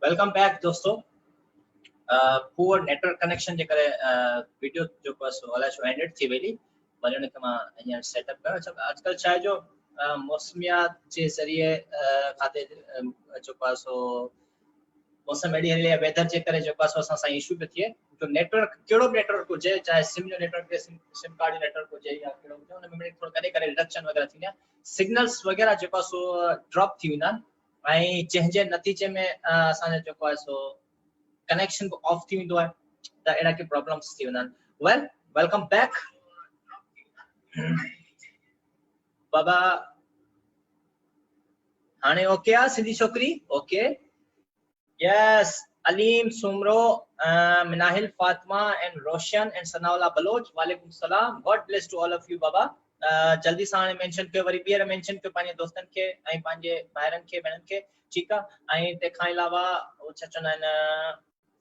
Welcome back दोस्तों। Poor network connection जे करे video जो बस वाला शो एंडेड थी वेली वजन के मां अहिया सेटअप कर। अच्छा आजकल छा जो मौसमियात जे जरिए खाते जो पासो मौसम एडी हले वेदर जे करे जो पासो असा इशू पे थिए जो नेटवर्क केड़ो नेटवर्क को जे चाहे सिम जो नेटवर्क के सिम कार्ड नेटवर्क को जे या केड़ो जो उन में थोड़ा करे रिडक्शन वगैरह थी सिग्नल्स वगैरह जो पासो ड्रॉप थी ना आई जे नतीजे में असा जो पासो कनेक्शन को ऑफ थी विंदो है त एड़ा के प्रॉब्लम्स थी वनन। वेल वेलकम बैक बाबा हाने ओके आ सिंधी छोकरी okay yes Aleem Soomro Minahil Fatima and Roshan and Sanaullah Baloch वालेकुम सलाम God bless to all of you बाबा। जल्दी साने मेंशन के वरी बियर मेंशन के पाने दोस्तन के आई पांजे भाइरन के बहन के ठीक आ आई ते खां अलावा छचन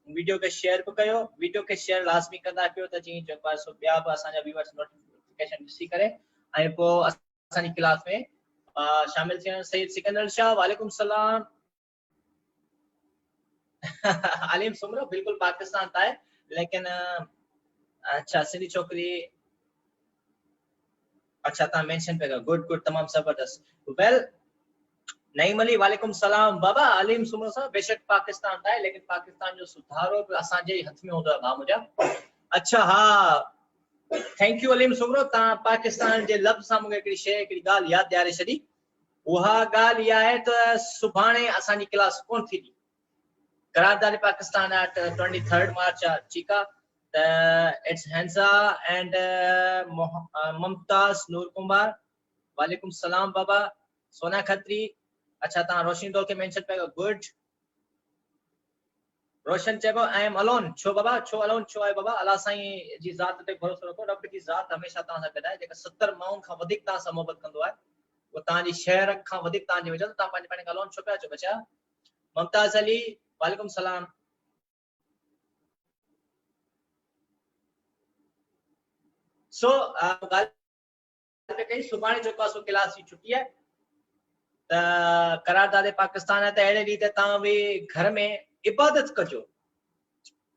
वीडियो के शेयर को कयो वीडियो के शेयर लाजमी कंदा कयो त जी जो पास बिया बि असा व्यूअर्स नोटिफिकेशन ॾिसी करे ऐं पो असानी क्लास में शामिल थियण। सईद सिकंदर शाह वालेकुम सलाम आलिम सुमरो बिल्कुल पाकिस्तान था है लेकिन अच्छा सिंधी छोकरी अच्छा ता मेंशन पे गुड गुड तमाम जबरदस्त। वेल नईम अली वालेकुम सलाम बाबा अलीम सुमरो साहब बेशक पाकिस्तान था है लेकिन पाकिस्तान जो सुधारो असा जे हथ में होता बा मुजा। अच्छा हाँ थैंक यू अलीम सुमरो ता पाकिस्तान जे लफ्ज सा मुगे एकड़ी शे एकड़ी गाल याद दियारे छडी उहा गाल या है त सुभाणे असानी क्लास कोन थी करारदाद पाकिस्तान at 23rd March ठीक है इट्स हैंसा एंड मुमताज नूर कुमार वालेकुम सलाम बाबा सोना खत्री अच्छा ता रोशनी दौल के मेंशन पे गुड रोशन चेबो आई एम अलोन छो बाबा छो अलोन छो है बाबा अल्लाह साईं जी जात ते भरोसो रखो रब की जात हमेशा ता सा गदा है जेका 70 माउन का वधिक ता सा मोहब्बत कंदो है वो ता जी शहर का वधिक ता जे वजह ता पाने पाने अलोन छो पे जो बचा। मुमताज अली वालेकुम सलाम सो गाल पे कई सुभाणे जो पासो क्लास की छुट्टी है त करारदाद पाकिस्तान है त एड़े रीते ता भी घर में इबादत कजो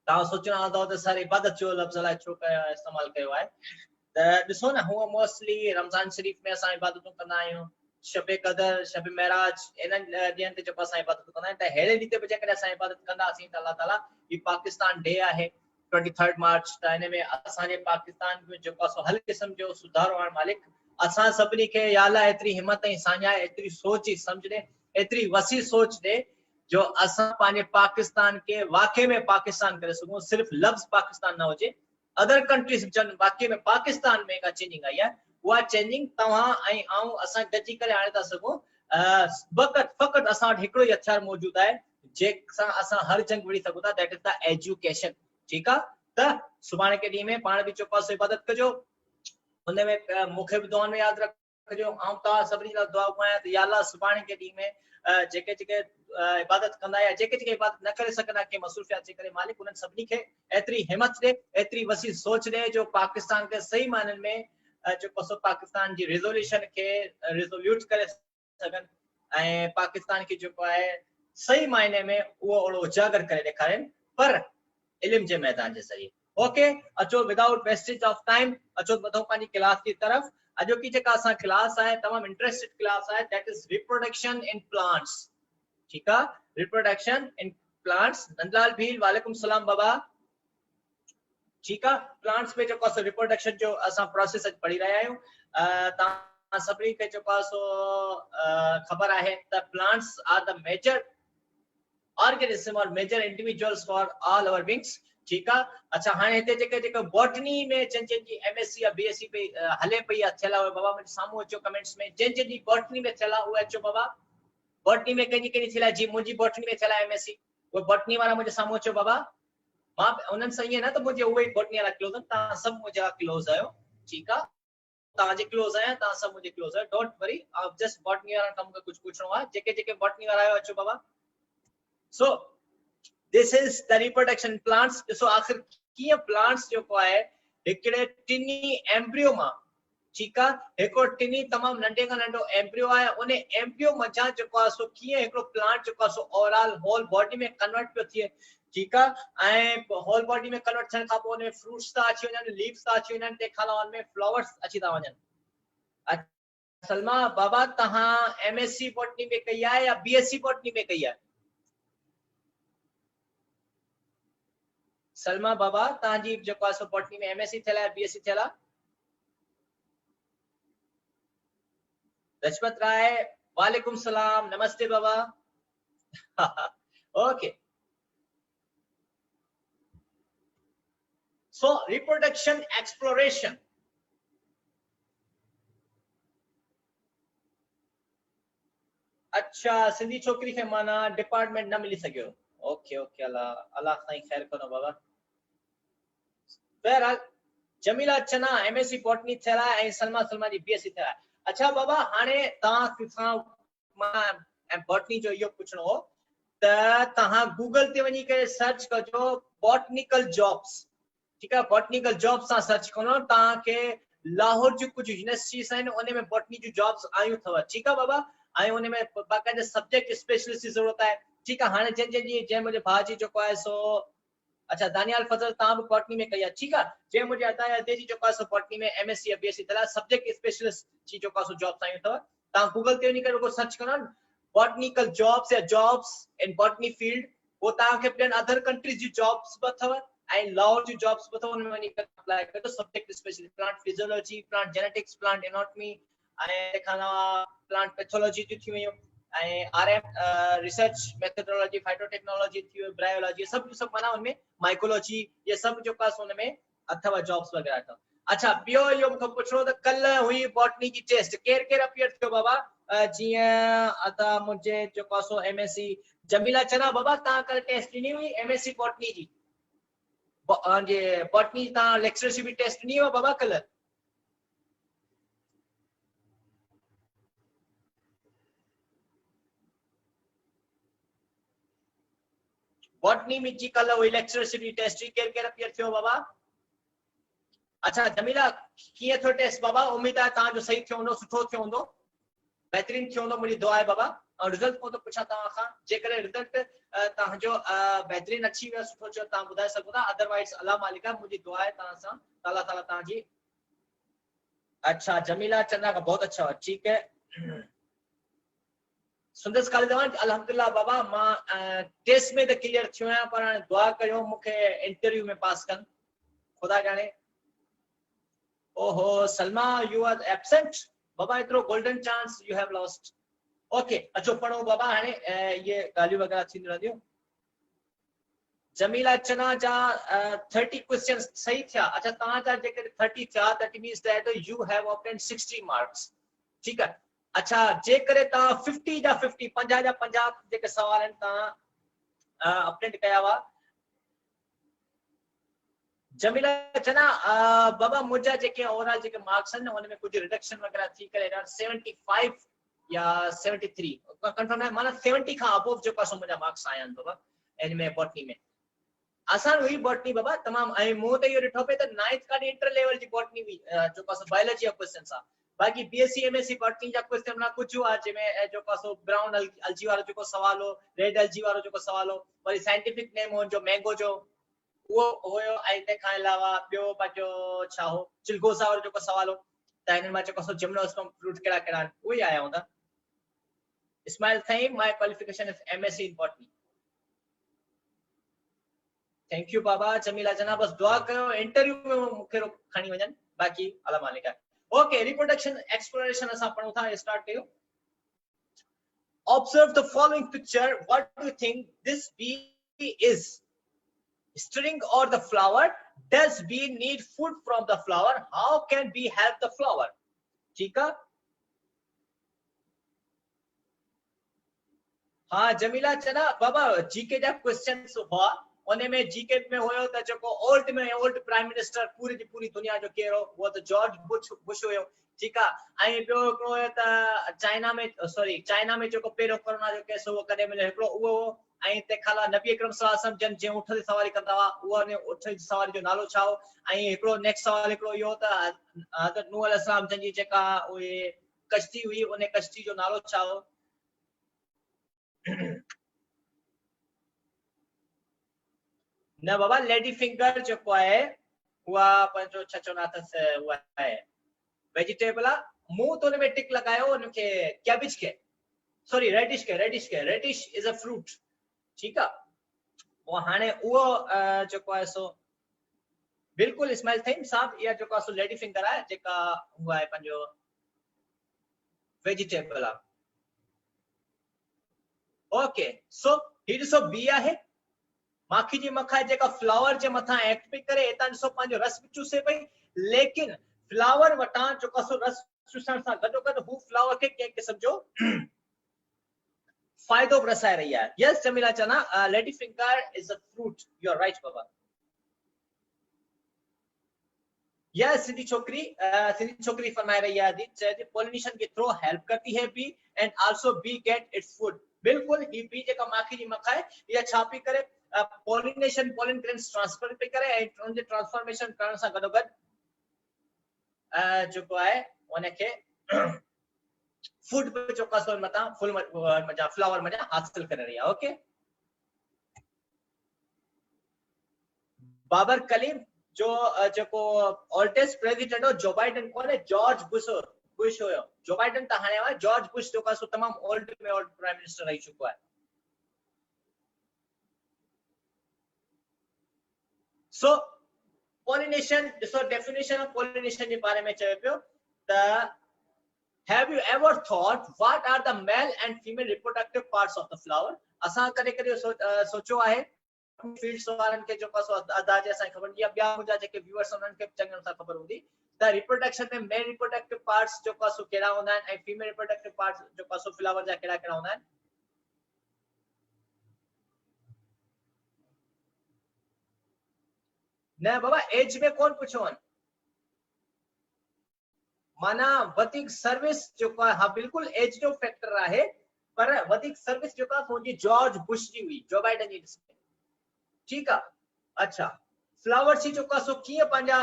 ता सोचना आदो त सर इबादत जो लफ्ज ला छो का इस्तेमाल कयो है त दिसो ना हुआ मोस्टली रमजान शरीफ में असा इबादतों करना आयो शबे कदर शबे मेराज इन दिन ते जो असा इबादत करना त हेड़े रीते बजे करे असा इबादत करना असी त अल्लाह ताला ई पाकिस्तान डे है 23rd मार्च त इन में असा जे पाकिस्तान में जो पासो हर किस्म जो सुधारो है मालिक असा सबनी के या अल्लाह एतरी हिम्मत ही सान्या एतरी सोच ही समझ दे एतरी वसी सोच दे जो असा पाने पाकिस्तान के वाकई में पाकिस्तान करे सको सिर्फ लफ्ज पाकिस्तान ना होजे अदर कंट्रीज जन वाकई में पाकिस्तान में का चेंजिंग आई है वो चेंजिंग तवा आई आऊं असा गजी करे आने ता सको फकत असा हिकड़ो ही हथियार मौजूद है जे असा हर जंग विड़ी सको ता दैट इज द एजुकेशन ठीक है त सुभाणे के डी में पाण भी चौपास इबादत कजो उन में मुखे भी दुआ में याद रखजो आऊं ता सबनी ला दुआ कया त या अल्लाह सुभाणे के डी में जेके जेके इबादत कंदा या जेके जेके इबादत न करे सकना के मसरूफियत जे करे मालिक उन सबनी के एतरी हिम्मत दे एतरी वसी सोच दे जो पाकिस्तान के सही मानन में जो पसो पाकिस्तान जी रिजोल्यूशन के रिजोल्यूट करे सकन ए पाकिस्तान की जो है सही मायने में वो उजागर करे दिखारे पर इल्म जे मैदान जे जरिए ओके अचो विदाउट वेस्टेज ऑफ टाइम अचो बधो पानी क्लास की तरफ अजो की जेका असा क्लास है तमाम इंटरेस्टेड क्लास है that is reproduction in plants ठीक है reproduction in plants Nandlal Bhil वालेकुम सलाम बाबा ठीक है प्लांट्स में जो पास रिप्रोडक्शन जो असा प्रोसेस पढ़ी रहा आयो ता सबरी के जो पास खबर है the plants are the major organism और major individuals for all our beings ठीक है। अच्छा हाँ इते जेके जेके बॉटनी में जन जी एमएससी या बीएससी पे हले पई थेला बाबा मुझे सामू अचो कमेंट्स में जन जी बॉटनी में थेला वो अचो बाबा बॉटनी में कहीं कहीं थेला जी मुझी बॉटनी में थेला एमएससी वो बॉटनी वाला मुझे सामू अचो बाबा मां उनन सही है ना तो मुझे वही बॉटनी वाला क्लोज ता सब मुझे क्लोज आयो ठीक है ता जे क्लोज आया ता सब मुझे क्लोज है डोंट वरी आप जस्ट बॉटनी वाला कम का कुछ पूछनो है जेके जेके बॉटनी वाला आयो अचो बाबा। So this is the reproduction plants so आखिर किए plants जो को है एकड़े टिनी एम्ब्रियो मा ठीक है एको टिनी तमाम नंढे का नंढो एम्ब्रियो है उन एम्ब्रियो मजा जो है सो किए एको प्लांट जो है सो ओवरऑल होल बॉडी में कन्वर्ट पे थिए ठीक है होल बॉडी में कन्वर्ट थियण का पोने फ्रूट्स ता अची वणन लीव्स ता अची वणन ते खाला उन में फ्लावर्स अची ता वणन सलमा बाबा तहां एमएससी बॉटनी में कई है या बीएससी बॉटनी में कई है सलमा बाबा तहां जी जो है सो बॉटनी में एमएससी थेला बीएससी थेला रजपत राय वालेकुम सलाम नमस्ते बाबा ओके सो रिप्रोडक्शन एक्सप्लोरेशन अच्छा सिंधी छोकरी के माना डिपार्टमेंट न मिली सको ओके ओके अल्लाह अल्लाह साईं खैर करो बाबा बहरहाल जमीला चना एमएससी बॉटनी थेला ए सलमा सलमा जी बीएससी थेला अच्छा बाबा हाने ता किसा मां बॉटनी जो यो पूछनो हो त तहां गूगल ते वनी के सर्च कजो बॉटनिकल जॉब्स ठीक है बॉटनिकल जॉब्स सा सर्च करो ता के लाहौर जो कुछ यूनिवर्सिटीज हैं उन में बॉटनी जो जॉब्स आयु थवा ठीक है बाबा आए उन में बाकायदा सब्जेक्ट स्पेशलिस्ट की जरूरत है ठीक है हाने जे मुझे भाजी जो है सो अच्छा दानियाल फजल ताब बॉटनी में कया ठीक है जे मुझे आता है देजी जो पास बॉटनी में एमएससी या बीएससी तला सब्जेक्ट स्पेशलिस्ट जी जो पास जॉब्स आयो तो ता गूगल ते नहीं करो सर्च करो बॉटनिकल जॉब्स या जॉब्स इन बॉटनी फील्ड वो ता के प्लेन अदर कंट्रीज जी जॉब्स बथव एंड लाहौर जी जॉब्स बथव उन में नहीं अप्लाई कर तो subject specialist plant physiology plant genetics plant anatomy ए खाना प्लांट पैथोलॉजी थी वयो आरएम रिसर्च मेथोडोलॉजी फाइटोटेक्नोलॉजी थी ब्रायोलॉजी सब माना उनमें माइकोलॉजी ये सब जो पास उनमें अथवा जॉब्स वगैरह था अच्छा बियो यो मुखे पुछो त कल हुई बॉटनी की टेस्ट केर अपियर थियो बाबा जिया अता मुझे जो पासो एमएससी जमीला चना बाबा ता कल टेस्ट नहीं हुई एमएससी बॉटनी जी जे बॉटनी ता लेक्चरशिप टेस्ट नहीं हुआ बाबा कल बॉटनी में जी कल हुई लेक्चरशिप टेस्ट केर अपियर थियो बाबा अच्छा जमीला किए थो टेस्ट बाबा उम्मीद है ता जो सही थियो होंदो सुठो थियो होंदो बेहतरीन थियो होंदो मुझी दुआ है बाबा और रिजल्ट को तो पूछा ता खां जे करे रिजल्ट ता जो बेहतरीन अच्छी वे सुठो थियो ता बुधाए सको था अदरवाइज अल्लाह मालिका मुझी दुआ है ता सा ताला ताला ता जी अच्छा जमीला चंदा का बहुत अच्छा ठीक है सुंदर काली दवा अल्हम्दुलिल्लाह बाबा मां टेस्ट में तो क्लियर थियो है पर दुआ कयो मुखे इंटरव्यू में पास कन खुदा जाने ओहो सलमा यू आर एब्सेंट बाबा इतरो golden chance you have lost okay अच्छो पढ़ो बाबा हाने ये गालियो वगैरह थी रहियो जमीला चना जा 30 क्वेश्चंस सही थिया अच्छा ता जा जे 30 थिया that means that you have obtain 60 marks ठीक है अच्छा जे करे ता 50 जा 50 50 जा 50 जे के सवाल ता अपडेट कया वा जमीला चना बाबा मुझा जे के ओवरऑल जे के मार्क्स न उन में कुछ रिडक्शन वगैरह थी करे 75 या 73 कंफर्म है माना 70 का अबव जो पासो मुझा मार्क्स आया बाबा इन में बॉटनी में आसान हुई बॉटनी बाबा तमाम आई मो ते यो डिठो पे त 9th का इंटर लेवल जी बॉटनी हुई जो पासो बायोलॉजी ऑफ क्वेश्चन सा बाकी बीएससी एमएससी बॉटनी जा क्वेश्चन ना कुछ हुआ जे में जो पासो ब्राउन अलजी वालो जो सवाल हो रेड अलजी वालो जो सवाल हो वरी साइंटिफिक नेम हो जो मैंगो जो वो होयो आई ते खाने अलावा बियो पाजो छा हो चिलगोजा वालो जो सवाल हो त इन में जो सो जिम्नोस्पर्म फ्रूट केड़ा केड़ा वही आया होंदा Ismail thank my qualification is MSc in botany thank you बाबा जमीला जना बस दुआ करो इंटरव्यू में मुखे रो खणी वजन बाकी अल्लाह मालिक है ओके रिप्रोडक्शन एक्सप्लोरेशन असा पढ़ो था स्टार्ट कयो observe the following picture what do you think this bee is string or the flower does bee need food from the flower how can bee help the flower ठीक है हाँ जमीला चना बाबा GK जा questions हुआ उन्हें में GK में होयो त जो ओल्ड में ओल्ड प्राइम मिनिस्टर पूरी की पूरी दुनिया जो केरो वो तो जॉर्ज बुश होयो ठीक है आई पियो को त चाइना में सॉरी चाइना में जो पेरो कोरोना जो केस वो कदे मिले एकड़ो वो ऐं तंहिंखां नबी अकरम सल्लल्लाहु अलैहि वसल्लम जंहिं ऊठ ते सवारी कंदा हुआ उहा ऊठ जी सवारी जो नालो छा हो। ऐं हिकिड़ो नेक्स्ट सवाल हिकिड़ो इहो त हज़रत नूह अलैहिस्सलाम जंहिंजी जेका उहे कश्ती हुई उन कश्ती जो नालो छा हो। न बाबा लेडी फिंगर जेको आहे उहा पंहिंजो छा चवंदा अथसि उहा आहे वेजिटेबल आहे। मूं त हुन में टिक लॻायो उनखे कैबिज खे sorry radish is a fruit ठीक है। वो हाने वो जेको आहे सो बिल्कुल इस्माइल थिंग साहब या जेको आहे सो लेडी फिंगर आहे जेका हुआ आहे पंहिंजो वेजिटेबल आहे। ओके सो ही ॾिसो बी आहे माखी जी मख आहे जेका फ्लावर जे मथां एक्ट पई करे हितां ॾिसो पंहिंजो रस बि चूसे पई लेकिन फ्लावर वटां जेको आहे सो रस चूसण सां गॾोगॾु हू फ्लावर खे कंहिं क़िस्म जो फायदो रसाए रही है। Yes Jamila Channa lady finger is a fruit you are right बाबा। यस सिंधी छोकरी फरमाए रही है दी पॉलिनेशन के थ्रू हेल्प करती है bee and also bee get its food. बिल्कुल ही बी जेका माखी जी मख है या छापी करे पॉलिनेशन पॉलिन ग्रेन्स ट्रांसफर पे करे एंड उन जे ट्रांसफॉर्मेशन करण सां गॾोगॾु जेको आहे उनखे फूड पे जेको आहे मता फुल मजा फ्लावर मजा हासिल करे रही है। ओके बाबर कलीम जो जेको ऑल्टेस्ट प्रेसिडेंट हो जो बाइडन कोन है जॉर्ज बुश हुयो। जो बाइडन त हाणे आहे जॉर्ज बुश जेको आहे सो तमामु ओल्ड में ओल्ड प्राइम मिनिस्टर रही चुको है। सो पॉलिनेशन ॾिसो डेफिनेशन ऑफ पॉलिनेशन जे बारे में चयो पियो त have you ever thought what are the male and female reproductive parts of the flower। असां कॾहिं कॾहिं सोचो आहे फील्ड्स वारनि खे जेको आहे अंदाज़े असां ख़बर या ॿिया मुंहिंजा जेके व्यूअर्स उन्हनि खे चङनि सां ख़बर हूंदी त रिप्रोडक्शन में मेल रिप्रोडक्टिव पार्ट्स जेको आहे सो कहिड़ा हूंदा आहिनि ऐं फीमेल रिप्रोडक्टिव पार्ट्स जेको आहे सो फ्लावर जा कहिड़ा कहिड़ा हूंदा आहिनि। न बाबा एज में कोन पुछो आहिनि माना वधिक सर्विस जेको आहे हा बिल्कुल एज जो फैक्टर आहे पर वधिक सर्विस जेको आहे मुंहिंजी जॉर्ज बुश जी हुई जो बाइडन जी ठीक है। अच्छा फ्लावर सी जेको आहे सो कीअं पंहिंजा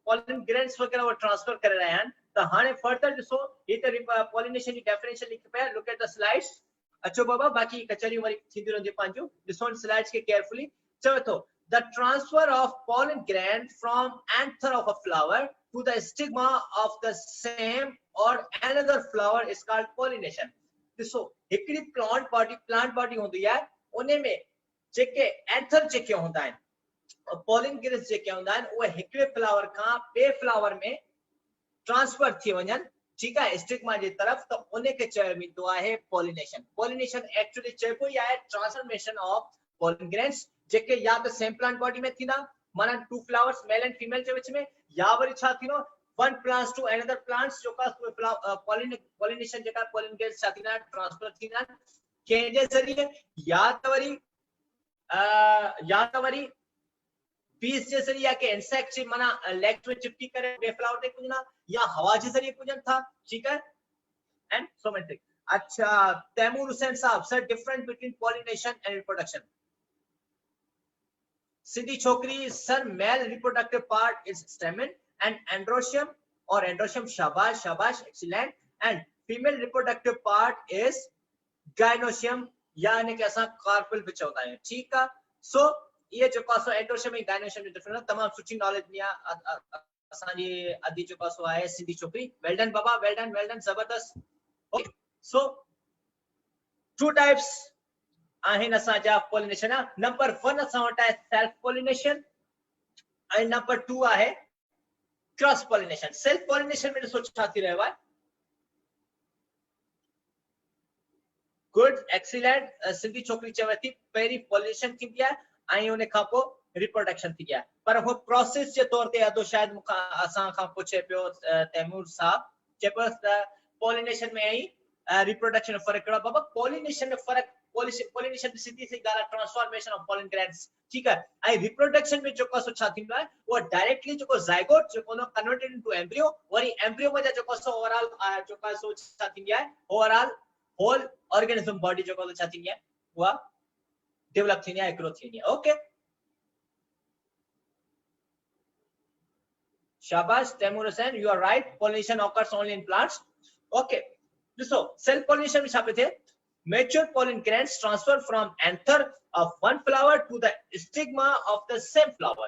पॉलिन ग्रेन्स वगैरह वो ट्रांसफर करे रहिया आहिनि त हाणे फर्दर ॾिसो ही त पॉलिनेशन जी डेफिनेशन लिखी पिया लुक एट द स्लाइड्स। अचो बाबा बाक़ी कचरियूं वरी थींदियूं रहंदियूं पंहिंजूं ॾिसो स्लाइड्स के केयरफुली चवे थो the transfer of pollen gland from anther of a flower to the stigma of the same or another flower is called pollination। ॾिसो हिकिड़ी प्लांट बॉडी हूंदी आहे उन में जेके एंथर जेके हूंदा आहिनि पॉलिन ग्रेन्स जेके हूंदा आहिनि उहे हिकिड़े फ्लावर खां ॿिए फ्लावर में ट्रांसफर थी वञनि ठीक है स्टिग्मा जी तरफ त उनखे चयो वेंदो आहे पॉलिनेशन। पॉलिनेशन एक्चुअली चइबो ई आहे ट्रांसफॉर्मेशन ऑफ पॉलिन ग्रेन्स जेके या त सेम प्लांट बॉडी में थींदा माना two flowers male and female जे विच में या वरी छा थींदो one plants to another plants जो का पॉलिनेशन जेका पॉलिन ग्रेन्स छा थींदा ट्रांसफर थींदा कंहिंजे ज़रिए या त वरी बीस जे ज़रिए के इंसेक्ट जी माना लेग्स में चिपकी करे ॿिए फ्लावर ते पुॼंदा या हवा जे ज़रिए पुॼनि था ठीक है एंड सोमेटिक। अच्छा तैमूर हुसैन साहब sir difference between pollination and reproduction. Sindhi छोकरी sir male reproductive part is stamen and androecium और एंड्रोशियम शाबाश शाबाश excellent and female reproductive part is gynoecium यानी कि असां कार्पेल भी चवंदा आहियूं ठीक है। सो ये जेको आहे सो एंड्रोशियम ऐं गाइनोशियम जो डिफरेंस तमाम सुठी नॉलेज दी असांजी अदी जेको आहे सो आहे सिंधी छोकरी वेल डन बाबा वेल डन जबरदस्त। ओके सो टू टाइप्स आहिनि असांजा पॉलिनेशन नंबर 1 असां वटि आहे सेल्फ पॉलिनेशन ऐं नंबर 2 आहे क्रॉस पॉलिनेशन। सेल्फ पॉलिनेशन में ॾिसो छा थी रहियो आहे गुड एक्सीलेंट सिंधी छोकरी चवे थी पहिरीं पॉलिनेशन थींदी आहे ऐं उन खां पोइ रिप्रोडक्शन थी आहे पर वो प्रोसेस जे तौर ते अदो शायद मूंखां असां खां पुछे पियो तैमूर साहब चए पियो त पॉलिनेशन में ऐं रिप्रोडक्शन में फर्क कहिड़ो बाबा पॉलिनेशन में फर्क पॉलिनेशन में सीधी सी ॻाल्हि आहे ट्रांसफॉर्मेशन ऑफ पॉलिन ग्रेन्स ठीक है ऐं रिप्रोडक्शन में जेको सो छा थींदो आहे वो डायरेक्टली जेको ज़ाइगोट जेको न converted into embryo worry embryo में जेको सो ओवरऑल जेको सो छा थींदी आहे ओवरऑल होल ऑर्गेनिज्म बॉडी जेको छा थींदी आहे उहा डेवलप थींदी आहे, ग्रो थींदी आहे। ओके, शाबाश Taimur Hussain, you are right, pollination occurs only in plants. Okay, ॾिसो सेल्फ पॉलिनेशन में छा पियो थिए, mature pollen grains transfer from anther of one flower to the stigma of the same flower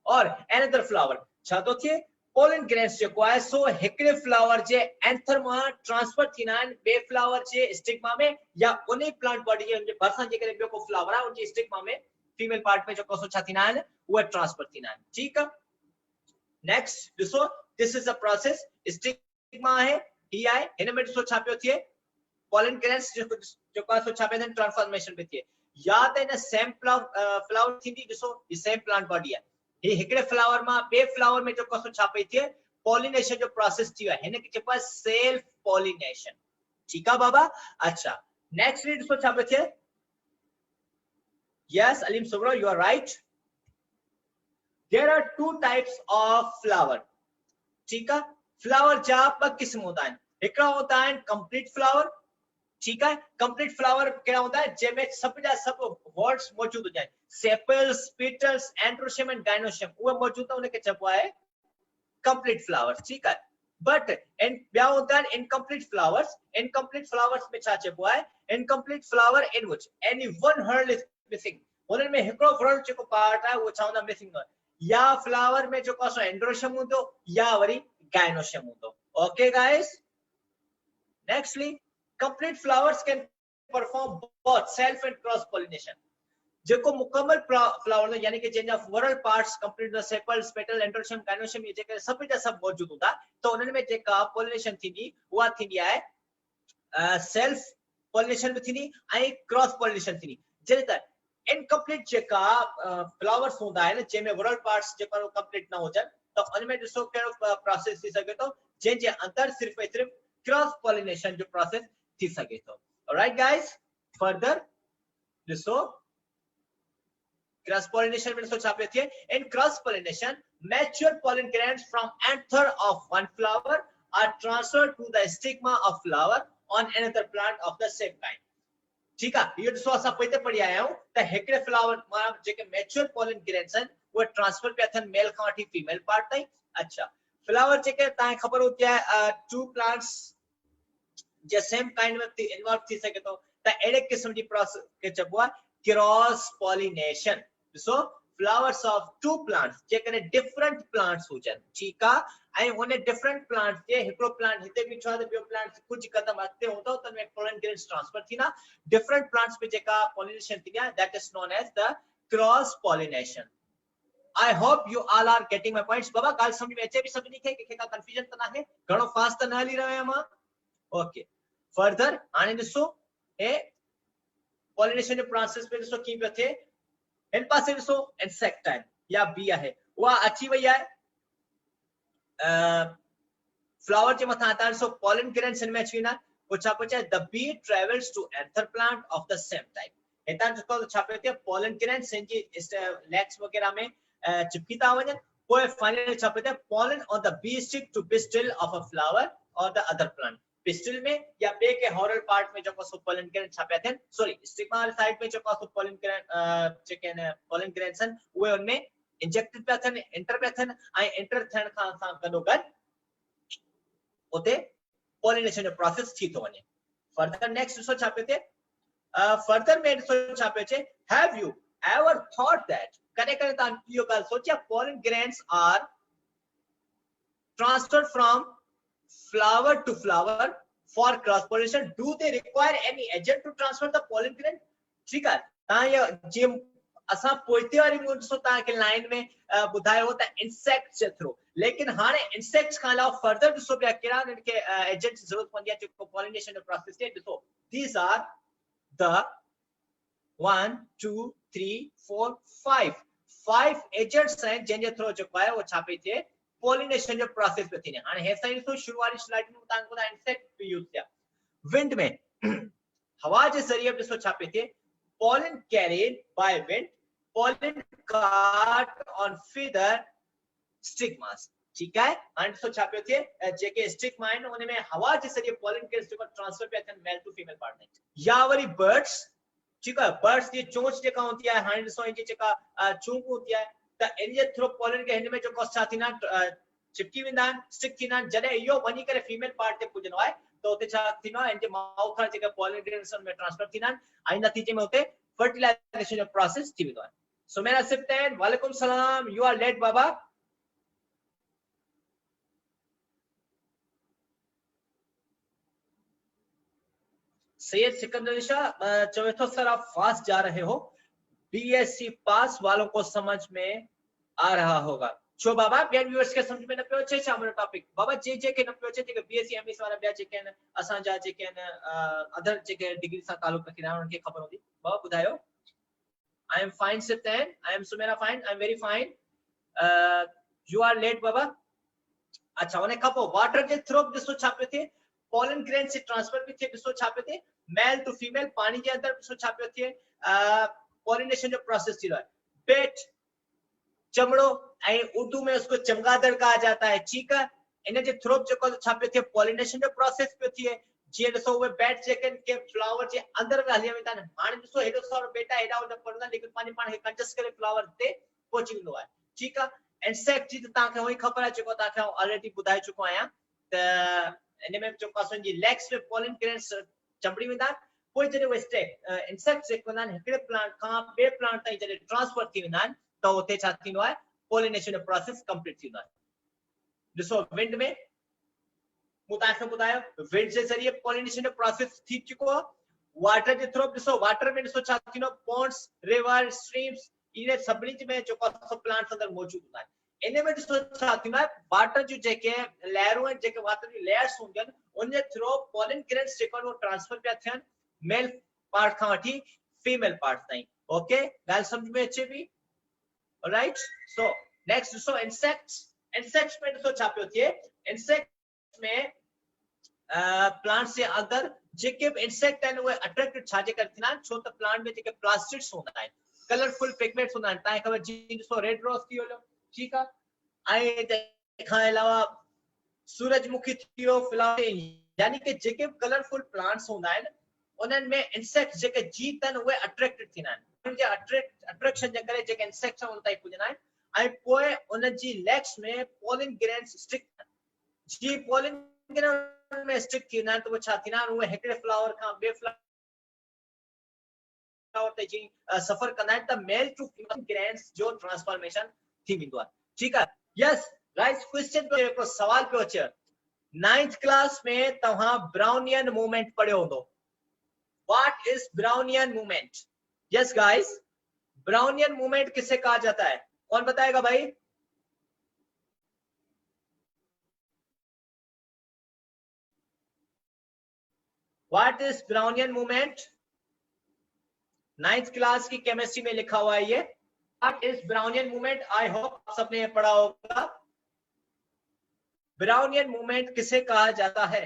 or another flower। छा तो थिए, pollen grains जेको आहे सो हिकड़े फ्लावर जे एंथर मां ट्रांसफर थींदा आहिनि ॿिए फ्लावर जे स्टिग्मा में, या उन प्लांट बॉडी जे भरिसां जेकॾहिं ॿियो को फ्लावर आहे उनजे स्टिग्मा में फीमेल पार्ट में जेको सो छा थींदा आहिनि उहे ट्रांसफर थींदा आहिनि। ठीकु आहे, नेक्स्ट ॾिसो, this is a process, stigma आहे ही आहे, हिन में ॾिसो छा पियो थिए, pollen grains जेको आहे सो छा पियो थिए, ट्रांसफॉर्मेशन पे थिए, या त इन सेम फ्लावर थींदी, ॾिसो ही सेम प्लांट बॉडी आहे, ही हिकड़े फ्लावर मां ॿिए फ्लावर में जेको सो छा पई थिए, पॉलिनेशन जो प्रोसेस थी वियो आहे, हिन खे चइबो आहे सेल्फ पॉलिनेशन। ठीकु आहे बाबा। अच्छा, नेक्स्ट ॾिसो छा पियो थिए, yes Aleem Subro, you are right, there are two types of flower. ठीक है, फ्लावर जा ॿ क़िस्म हूंदा आहिनि, हिकिड़ा हूंदा आहिनि कंप्लीट फ्लावर। ठीक है, कंप्लीट फ्लावर कहिड़ा हूंदा आहिनि, जंहिंमें सभु जा सभु वर्ड्स मौजूद हुजनि, sepals, petals, androecium and gynoecium उहे मौजूद आहे, उनखे चइबो आहे कंप्लीट फ्लावर्स। ठीक है, बट ॿिया हूंदा आहिनि इनकम्प्लीट फ्लावर्स। इनकम्प्लीट फ्लावर्स में छा चइबो आहे, incomplete flower in which any one hurl is missing, उन्हनि में हिकिड़ो फ्रंट जेको पार्ट आहे उहो छा हूंदा मिसिंग, या फ्लावर में जेको आहे एंड्रोशियम हूंदो या वरी गाइनोशियम हूंदो। Okay guys, nextly complete flowers can perform both self and cross pollination। जेको मुकम्मल फ्लावर यानी कि जंहिंजा वरल parts complete the sepals, petal, androecium, gynoecium ये जेके सभु जा सभु मौजूद हूंदा, तो उन्हनि में जेका पॉलिनेशन थींदी उहा थींदी आहे सेल्फ पॉलिनेशन भी थींदी ऐं क्रॉस पॉलिनेशन थींदी। जॾहिं त इनकम्प्लीट जेका फ्लावर्स हूंदा आहिनि जंहिंमें वरल पार्ट्स जेका कंप्लीट न हुजनि, त उन में ॾिसो कहिड़ो प्रोसेस थी सघे थो, जंहिंजे अंदर सिर्फ़ ऐं सिर्फ़ क्रॉस पॉलिनेशन जो प्रोसेस थी सके तो। ऑलराइट गाइस, फर्दर ॾिसो क्रॉस पॉलिनेशन में ॾिसो छा पियो थिए, in cross pollination mature pollen grains from anther of one flower are transferred to the stigma of flower on another plant of the same kind। ठीक है, ये ॾिसो असां पोइते पढ़ी आया आहियूं त हिकड़े फ्लावर मां जेके मैच्योर pollen grains आहिनि उहे ट्रांसफर पिया थियनि मेल खां वठी फीमेल पार्ट ताईं। अच्छा, फ्लावर जेके तव्हांखे ख़बर हूंदी आहे टू प्लांट्स जे सेम काइंड में इन्वॉल्व थी सके तो, त अहिड़े क़िस्म जी प्रोसेस खे चइबो आहे क्रॉस पॉलिनेशन। ॾिसो, फ्लावर्स ऑफ टू प्लांट्स जेकॾहिं डिफरेंट प्लांट्स हुजनि, ठीकु आहे, ऐं उन डिफरेंट प्लांट जे हिकिड़ो प्लांट हिते बीठो आहे त ॿियो प्लांट कुझु क़दम अॻिते हूंदो त उनमें pollen grains ट्रांसफर थींदा। डिफरेंट प्लांट्स में जेका पॉलिनेशन थींदी आहे that is known as the cross pollination. I hope you all are getting my points। बाबा ॻाल्हि सम्झ में अचे बि सभिनी खे, कंहिंखे का कंफ्यूजन त नाहे, घणो फास्ट त न हली रहियो आहियां मां। ओके, फर्दर हाणे ॾिसो ए पॉलिनेशन जो प्रोसेस पे ॾिसो कीअं पियो थिए, इन पासे ॾिसो इंसेक्टाइल या बी आहे उहा अची वई आहे फ्लावर जे मथां, त ॾिसो pollen grains इन में अची वेंदा, पोइ छा पियो चए, the bee travels to another plant of the same type. हितां ॾिसो छा पियो थिए, pollen grains इन जी लेग्स वगैरह में चिपकी था वञनि, पोइ फाइनली छा पियो थिए, pollen on the bee stick to pistil of a flower or the other plant। Pistil में या बे के हॉरल पार्ट में जेको सो pollen grain छा पिया थियनि, सॉरी स्टिग्मा वाली साइड में जेको सो pollen grain जेके pollen grains आहिनि उहे उनमें इंजेक्टेड पिया थियनि, एंटर पिया थियनि, ऐं एंटर थियण खां सां गॾोगॾु उते पॉलिनेशन जो प्रोसेस थी थो वञे। फर्दर नेक्स्ट ॾिसो छा पियो थिए, फर्दर में ॾिसो छा पियो अचे, have you ever thought that, कॾहिं कॾहिं तव्हां इहो ॻाल्हि सोचिया, pollen grains are transferred from flower to flower for cross pollination, do they require any agent to transfer the pollen grain? ठीक है, तव्हां ये जे असां पोइते वारी ॾिसो तव्हांखे लाइन में ॿुधायो त इंसेक्ट्स जे थ्रू, लेकिन हाणे इंसेक्ट्स खां अलावा फर्दर ॾिसो पिया कहिड़ा इनखे एजेंट्स जी ज़रूरत पवंदी आहे जेको पॉलिनेशन जो प्रोसेस थे। ॾिसो, these are the 1 2 3 4 5 एजेंट्स हैं जंहिंजे थ्रू जेको आहे वो छा पई थिए, पॉलिनेशन जो प्रोसेस पे थींदे। हाणे हे साईं ॾिसो शुरू वारी स्लाइड में तव्हांखे ॿुधाया इंसेक्ट पे यूज थिया, विंड में हवा जे ज़रिए ॾिसो छा पई थिए, pollen carried by wind, pollen caught on feather stigmas। ठीक है, हाणे ॾिसो छा पियो थिए, जेके स्टिग्मा आहिनि उन में हवा जे ज़रिए pollen grains जेको ट्रांसफर पिया थियनि मेल टू फीमेल पार्ट में, या वरी बर्ड्स ठीक है बर्ड्स जी चोंच जेका होती है हाणे ॾिसो जी जेका चूंक होती है त इन जे थ्रू पोलन के हिन में जो छा थींदा चिपकी वेंदा आहिनि स्टिक थींदा आहिनि जॾहिं इहो वञी करे फीमेल पार्ट ते पुॼंदो आहे त उते छा थींदो आहे इन जे माउथ खां जेका पोलन ग्रेन्स में ट्रांसफर थींदा आहिनि ऐं नतीजे में उते फर्टिलाइजेशन जो प्रोसेस थी वेंदो आहे सुमेरा सिप्तैन वालेकुम सलाम यू आर लेट बाबा सैयद सिकंदर शाह चौथा सर आप फास्ट जा रहे हो बीएससी पास वालों को समझ में आ रहा होगा छो बाबा ॿियनि व्यूअर्स खे समझ में न पियो अचे छा मुंहिंजो टॉपिक बाबा जेके न पियो अचे जेके बीएससी एमएस वारा ॿिया जेके आहिनि असांजा जेके आहिनि अदर जेके डिग्री सां तालुक रखंदा आहिनि उन्हनि खे ख़बर हूंदी बाबा ॿुधायो I am fine Sibtain I am Sumera fine I am very fine you are late बाबा अच्छा उन खां पोइ वाटर जे थ्रू ॾिसो छा पियो थिए पोलन ग्रेन से ट्रांसफर भी थे ॾिसो छा पियो थिए मेल टू फीमेल पानी जे अंदर ॾिसो छा पियो थिए पॉलिनेशन जो प्रोसेस थी रहा है पेट चमड़ो ऐं उर्दू में उसको चमगादड़ कहा जाता है ठीक है इन जे थ्रू जेको छा पियो थिए पॉलिनेशन जो प्रोसेस पियो थिए जीअं ॾिसो उहे बैट्स जेके के फ्लावर जे अंदर में हली वेंदा आहिनि हाणे ॾिसो हेॾो सारो बेटा हेॾा होॾा पढ़ंदा लेकिन पंहिंजे पाण खे कंजस्ट करे फ्लावर ते पहुची वेंदो आहे ठीक आहे इंसेक्ट जी त तव्हांखे उहो ई ख़बर आहे जेको तव्हांखे ऑलरेडी ॿुधाए चुको आहियां त इन में जेको असांजी लेग्स में पोलन ग्रेन्स चमड़ी वेंदा आहिनि पोइ जॾहिं उहे इंसेक्ट्स जेके हूंदा आहिनि हिकिड़े प्लांट खां ॿिए प्लांट ताईं जॾहिं ट्रांसफर थी वेंदा आहिनि त उते छा थींदो आहे पॉलिनेशन जो प्रोसेस कंप्लीट थींदो आहे ॾिसो विंड में मूं तव्हांखे ॿुधायो विंड जे ज़रिए पॉलिनेशन जो प्रोसेस थी चुको आहे वाटर जे थ्रू ॾिसो वाटर में ॾिसो छा थींदो पॉन्ड्स रिवर स्ट्रीम्स इन सभिनी में जेको प्लांट्स अंदर मौजूद हूंदा आहिनि इन में ॾिसो छा थींदो आहे वाटर जूं जेके लहरूं आहिनि जेके वाटर जी लेयर्स हूंदियूं आहिनि उन जे थ्रू पोलन ग्रेन्स जेको उहो ट्रांसफर पिया थियनि मेल पार्ट खां वठी फीमेल पार्ट ताईं ओके ॻाल्हि सम्झ में अचे पई ऑलराइट सो नेक्स्ट ॾिसो इंसेक्ट्स में ॾिसो छा पियो थिए इंसेक्ट्स में प्लांट्स जे अंदर जेके भी इंसेक्ट आहिनि उहे अट्रैक्टेड छाजे करे थींदा आहिनि छो त प्लांट में जेके प्लास्टिड्स हूंदा आहिनि कलरफुल पिगमेंट्स हूंदा आहिनि तव्हांखे ख़बर जी ॾिसो रेड रोज थी वियो ठीक आहे ऐं तंहिंखां अलावा सूरजमुखी थी वियो फ्लावर यानी कि जेके कलरफुल प्लांट्स हूंदा आहिनि उन्हनि में इंसेक्ट्स जेके जीत आहिनि उहे अट्रैक्टेड थींदा आहिनि उन्हनि जे अट्रैक्शन जे करे जेके इंसेक्ट्स उन ताईं पुॼंदा आहिनि ऐं पोइ उन जी लेग्स में पोलन ग्रेन्स स्टिक जी पोलन ग्रेन में स्टिक थींदा आहिनि त उहे छा थींदा आहिनि उहे हिकिड़े फ्लावर खां ॿिए फ्लावर ते जी सफ़र कंदा आहिनि त मेल टू फीमेल ग्रेन्स जो ट्रांसफॉर्मेशन थी वेंदो आहे ठीक आहे यस राइट क्वेश्चन पे हिकिड़ो सवाल पियो अचे 9th क्लास में तव्हां ब्राउनियन मूवमेंट पढ़ियो हूंदो what is Brownian movement yes guys Brownian movement किसे कहा जाता है कौन बताएगा भाई what is Brownian movement 9th class की केमिस्ट्री में लिखा हुआ है ये what is Brownian movement I hope आप सबने ये पढ़ा होगा ब्राउनियन मूवमेंट किसे कहा जाता है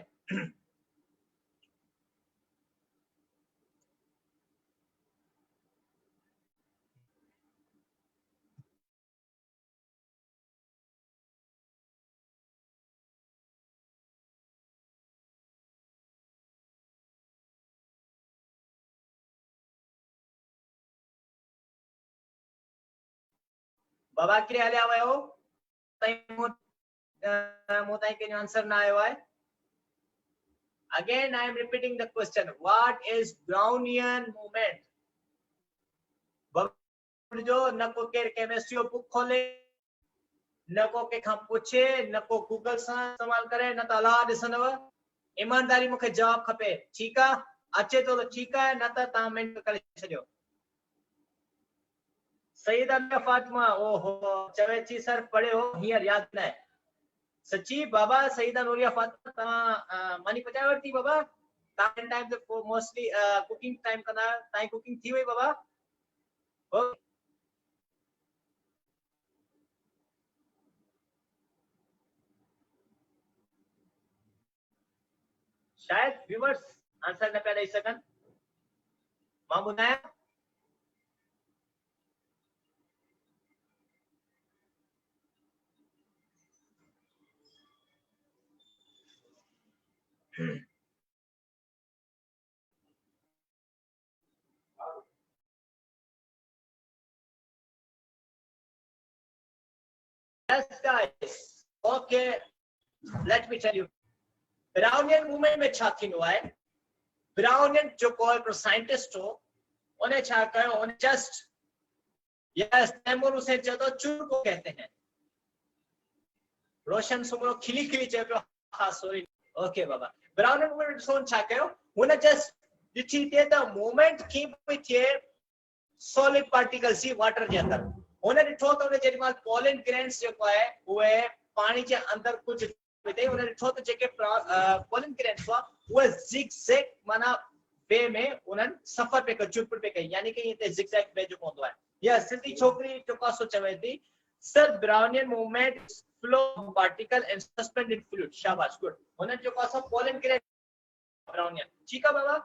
बाबा के हले आवे हो मोताई के आंसर ना आयो है again I am repeating the question what is brownian movement जो न को के केमिस्ट्री बुक खोले न को के खां पूछे न को गूगल सां इस्तेमाल करे न त अलाह ॾिसंदव ईमानदारी मूंखे जवाब खपे ठीक आहे अचे तो त ठीक आहे न त तव्हां मिनट करे छॾियो सईदा फातिमा ओहो चवे थी सर पढ़े हो हींअर याद न आहे सच्ची बाबा सईदा नूरिया फातिमा तव्हां मानी पचाए वरिती बाबा तव्हां टाइम ते मोस्टली कुकिंग टाइम कंदा तव्हांजी कुकिंग थी वई बाबा शायद व्यूअर्स आंसर न पिया ॾेई सघनि मां ॿुधायां Yes, guys. Okay, let me tell you. Brownian movement में छा थींदो आहे. Brownian जो कोई हिकिड़ो साइंटिस्ट हो, उन्हें छा कयो, उन्हें just yes, तैमूर उसे चयो चूर को कहते हैं. रोशन सुमरो खिली खिली चयो पियो, हाँ सॉरी. ओके बाबा. Brownian movement सोन छा कयो, उन्हें just ॾिठी थिए त मूवमेंट कीअं पई थिए सॉलिड पार्टिकल्स जी वाटर जे अंदर. उन्हें ॾिठो त उन जेॾी महिल पोलन ग्रेन्स जेको आहे उहे पाणी जे अंदर कुझु विधई. उन्हें ॾिठो त जेके पोलन ग्रेन्स हुआ उहे ज़िगज़ैग माना वे में उन्हनि सफ़र पे कयो, चुप पे कई, यानी कि हिते ज़िगज़ैग वे जेको हूंदो आहे. या सिधी छोकिरी जेको सो चवे थी sir Brownian movement flow particle and suspend in fluid. शाबाश, गुड. उन्हनि जेको सो पोलन ग्रेन ब्राउनियन. ठीकु आहे बाबा.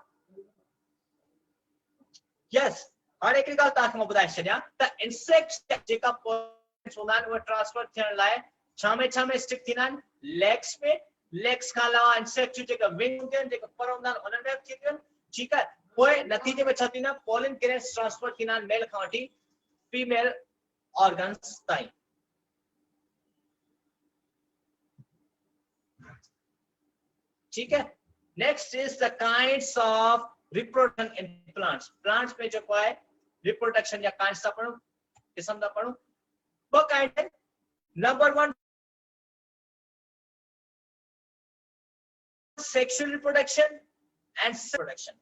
यस. हाणे हिकिड़ी ॻाल्हि तव्हांखे मां ॿुधाए छॾियां त इंसेक्ट्स जेका पोलन्स हूंदा आहिनि उहे ट्रांसफर थियण लाइ छा में स्टिक थींदा आहिनि, लेग्स में. लेग्स खां अलावा इंसेक्ट्स जूं जेका विंग हूंदियूं आहिनि, जेका पर हूंदा आहिनि, उन्हनि में बि थींदियूं आहिनि. ठीकु आहे. पोइ नतीजे में छा थींदा आहिनि, पोलन ग्रेन्स ट्रांसफर थींदा आहिनि मेल खां वठी फीमेल ऑर्गन्स ताईं. ठीक है. Next is the kinds of reproduction in plants. Plants में जो है रिप्रोडक्शन या काइंड्स था पढ़ो, किस्म था पढ़ो. वो काइंड है. Number 1 sexual reproduction and reproduction.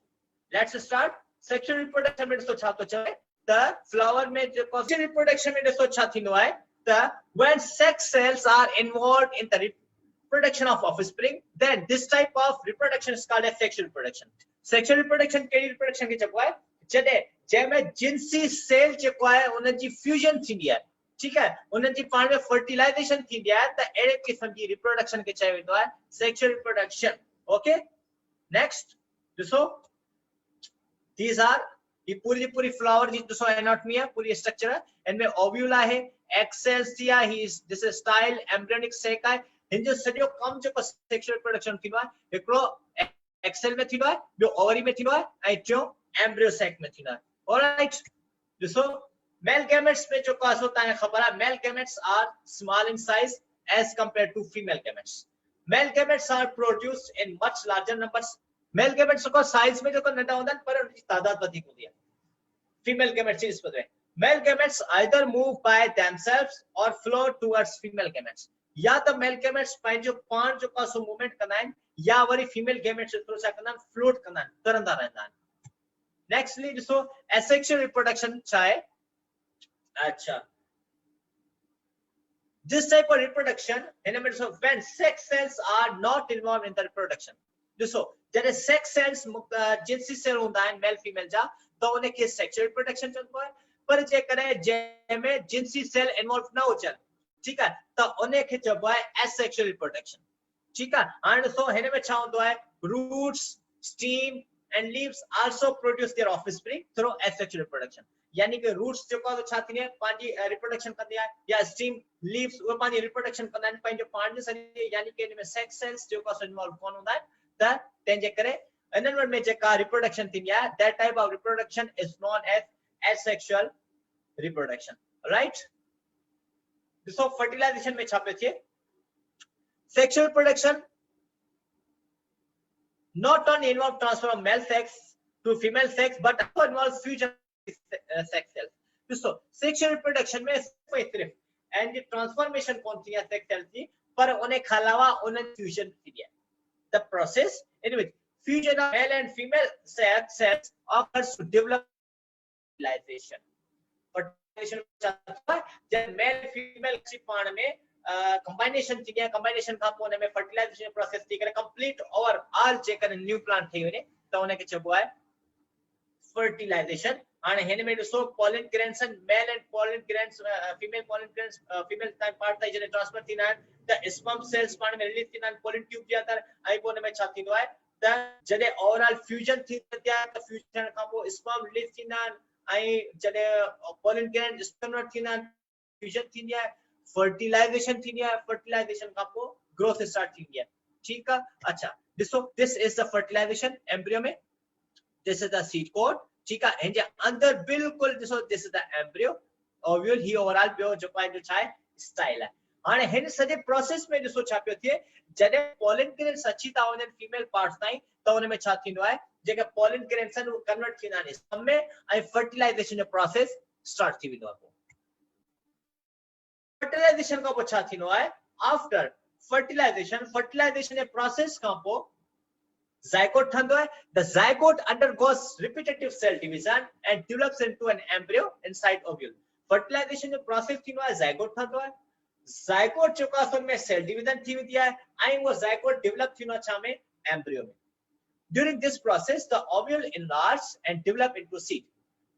Let's start. Sexual reproduction में दोस्तों छा तो चले the flower में जो sexual reproduction में दोस्तों छा थींदो आहे the when sex cells are involved in the reproduction of offspring, then this type of reproduction is called as sexual reproduction. Sexual reproduction कहिड़ी reproduction खे चइबो आहे जॾहिं जंहिंमें जिनसी सेल जेको आहे उन जी फ्यूजन थींदी आहे. ठीक है. उन जी पाण में फर्टिलाइजेशन थींदी आहे त अहिड़े क़िस्म जी रिप्रोडक्शन खे चयो वेंदो आहे सेक्सुअल रिप्रोडक्शन. ओके. नेक्स्ट ॾिसो, these are ये पूरी फ्लावर जी ॾिसो एनाटॉमी है, पूरी स्ट्रक्चर है. इनमें ओव्यूल है, एग सेल्स थी है, he is this style embryonic sac है. इन जो सॼो कम जेको सेक्सुअल रिप्रोडक्शन थींदो आहे हिकिड़ो एग सेल में थींदो आहे, ॿियो ओवरी में थींदो आहे, ऐं टियों एम्ब्रियो सेक में थींदो आहे. ऑलराइट. ॾिसो मेल गैमेट्स में जो कासो तव्हांखे ख़बर आहे male gametes are small in size as compared to female gametes. Male gametes are produced in much larger numbers. Male gametes को साइज में जो नंढा हूंदा आहिनि पर उनकी तादाद वधीक हूंदी आहे फीमेल गैमेट्स जी निस्बत में. Male gametes either move by themselves और फ्लो टुवर्ड्स फीमेल गैमेट्स. या त मेल गैमेट्स पंहिंजो पाण जो कासो मूवमेंट कंदा आहिनि या वरी फीमेल गैमेट्स थ्रू छा कंदा आहिनि फ्लोट कंदा आहिनि, तरंदा रहंदा आहिनि. नेक्स्टली ॾिसो एसेक्सुअल रिप्रोडक्शन छा आहे. अच्छा, this type of reproduction in a so when sex cells are not involved in the reproduction. ॾिसो जॾहिं सेक्स सेल्स जिनसी सेल हूंदा आहिनि मेल फीमेल जा त उन्हें खे सेक्सुअल रिप्रोडक्शन चइबो आहे. पर जेकॾहिं जंहिंमें जिनसी सेल इन्वॉल्व न हुजनि, ठीकु आहे, त उन्हें खे चइबो आहे एसेक्सुअल रिप्रोडक्शन. ठीकु आहे. हाणे ॾिसो हिन में छा हूंदो आहे roots, stem and leaves also produce their offspring through asexual reproduction. यानी कि रूट्स जो को छा थींदी आहे पंहिंजी रिप्रोडक्शन कंदी आहे, या स्टीम लीव्स उहे पंहिंजी रिप्रोडक्शन कंदा आहिनि पंहिंजो पाण जे सॼे, यानी कि इन में सेक्स सेल्स जो को इन्वॉल्व कोन हूंदा आहिनि. त तंहिंजे करे इन्हनि में जेका रिप्रोडक्शन थींदी आहे that type of reproduction is known as asexual reproduction. Right. ॾिसो फर्टिलाइजेशन में छा पियो थिए. Sexual reproduction not only involve transfer of male sex to female sex but also involves fusion sex cells. दोस्तों सेक्सुअल रिप्रोडक्शन में सिर्फ and transformation कौन थी है सेक्स सेल्स की, पर उन्हें के अलावा उन्हें फ्यूजन थी है. The process in which fusion of male and female sex cells occurs to develop fertilization. Fertilization चाहता है जब मेल फीमेल की पाण में combination थी है, combination का पोने में fertilization process थी करे complete और all जेकर न्यू प्लांट थी वने तो उन्हें के चबो है fertilization. हाणे हिन में ॾिसो pollen grains and male and pollen grains female pollen grains female type part था जने ट्रांसफर थीना है त स्पर्म सेल्स पाण में रिलीज थीना pollen ट्यूब जे अंदर आई पोने में छा थींदो है त जने ओवरऑल फ्यूजन थी त्या त फ्यूजन खां पोइ स्पर्म रिलीज थीना आई जने pollen grain स्पर्म थीना फ्यूजन थींदी है, फर्टिलाइजेशन थींदी है, फर्टिलाइजेशन खां पोइ ग्रोथ स्टार्ट थींदी है. ठीक है. अच्छा ॾिसो this is the fertilization embryo में, this is the seed coat. ठीक है. इन जे अंदर बिल्कुल ॾिसो this is the embryo ovule ही ओवरऑल ॿियो जो पाइंट जो छा आहे स्टाइल है. हाणे हिन सॼे प्रोसेस में ॾिसो छा पियो थिए जॾहिं पॉलिन ग्रेन्स अची था वञनि फीमेल पार्ट्स ताईं त उन में छा थींदो आहे जेके पॉलिन ग्रेन्स आहिनि उहे कन्वर्ट थींदा आहिनि स्पर्म में ऐं फर्टिलाइजेशन जो प्रोसेस स्टार्ट थी वेंदो आहे फर्टिलाइजेशन खां पोइ छा थींदो आहे आफ्टर फर्टिलाइजेशन जे प्रोसेस खां पोइ zygote ठहंदो आहे the zygote undergoes repetitive cell division and develops into an embryo inside ovule fertilization जो प्रोसेस थींदो आहे zygote ठहंदो आहे zygote जेको आहे असल में सेल डिवीजन थी वेंदी आहे ऐं उहो zygote डेवलप थींदो आहे छा में एम्ब्रियो में during this process the ovule enlarges and develop into seed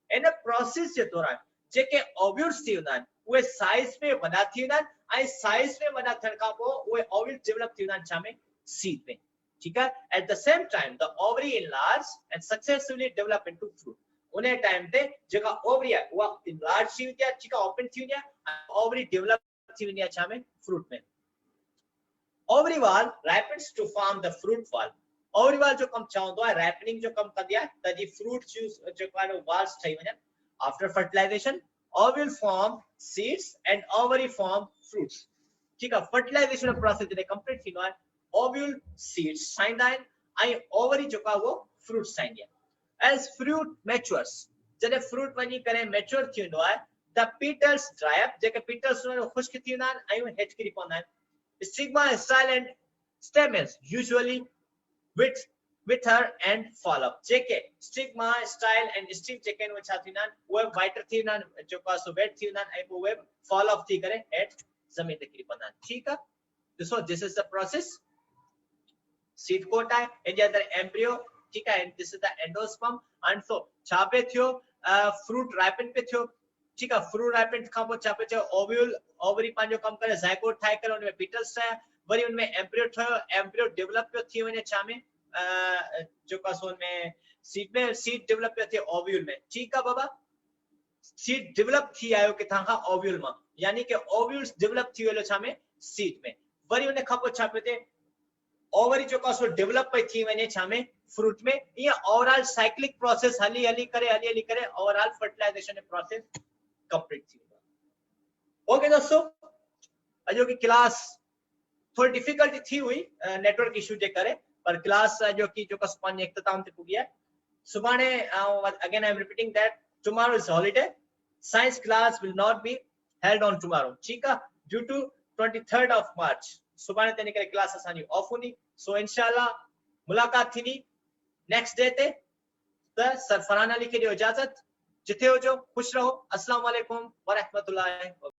इन प्रोसेस जे दौरान जेके ओव्यूल्स थी वेंदा आहिनि उहे साइज में वॾा थी वेंदा आहिनि ऐं साइज में वॾा थियण खां पोइ उहे ओव्यूल डेवलप थी वेंदा आहिनि छा में सीड में ठीक है at the same time the ovary enlarge and successively develop into fruit उन टाइम ते जेका ओवरी आहे उहा enlarge थी वेंदी आहे जेका ओपन थी वेंदी आहे ओवरी डेवलप थी वेंदी आहे छा में फ्रूट में ovary wall ripens to form the fruit wall ovary wall जो कम छा हूंदो आहे ripening जो कम कंदी आहे त जी फ्रूट जूस जेको आहे वाल्स ठही वञनि after fertilization ovule form seeds and ovary form fruits ठीक आहे fertilization प्रोसेस जॾहिं कंप्लीट थींदो आहे ovule seeds ठाहींदा आहिनि ऐं ovary जेको आहे उहो fruits ठाहींदी आहे as fruit matures जॾहिं fruit वञी करे mature थी वेंदो आहे the petals dry up JK petals खुश्क थी वेंदा आहिनि ऐं हेठि किरी पवंदा आहिनि stigma style and stamens usually with her and fall up JK stigma style and stem जेके आहिनि उहे छा थींदा आहिनि उहे whiter थी वेंदा आहिनि जेको आहे सो wet थी वेंदा आहिनि ऐं पोइ उहे fall off थी करे हेठि ज़मीन ते किरी पवंदा आहिनि ठीकु आहे ॾिसो this is the process seed coat है in the other embryo ठीक है and this is the endosperm and so छा पे थियो fruit ripen पे थियो ठीक है fruit ripen खां पोइ छा पे थियो ovule ovary पंहिंजो कम करे zygote ठाहे करे उन में petals ठाहिया वरी उन में embryo ठहियो embryo डेवलप पियो थी वञे छा में जेको आहे सो में seed डेवलप पियो थिए ovule में ठीक है बाबा seed डेवलप थी आयो किथां खां ovule मां यानी कि ovules डेवलप थी वियो छा में seed में वरी उन खां पोइ छा पे थिए ओवरी जो का सो डेवलप पे थी वने छा में फ्रूट में ये ओवरऑल साइक्लिक प्रोसेस हली करे ओवरऑल फर्टिलाइजेशन प्रोसेस कंप्लीट थी ओके दोस्तों अजो की क्लास थोड़ी डिफिकल्ट थी हुई नेटवर्क इशू जे करे पर क्लास जो की जो का सुभाणे इख्तिताम ते पुगी है सुभाणे again I am repeating that tomorrow is holiday science class will not be held on tomorrow ठीक है due to 23rd of March सुभाणे ते निकरे क्लास असानी ऑफ हुनी सो इंशाल्लाह मुलाकात थींदी नेक्स्ट डे ते त सरफरान अली खे ॾियो इजाज़त जिथे हुजो खुश रहो अस्सलाम वालेकुम व रहमतुल्लाहि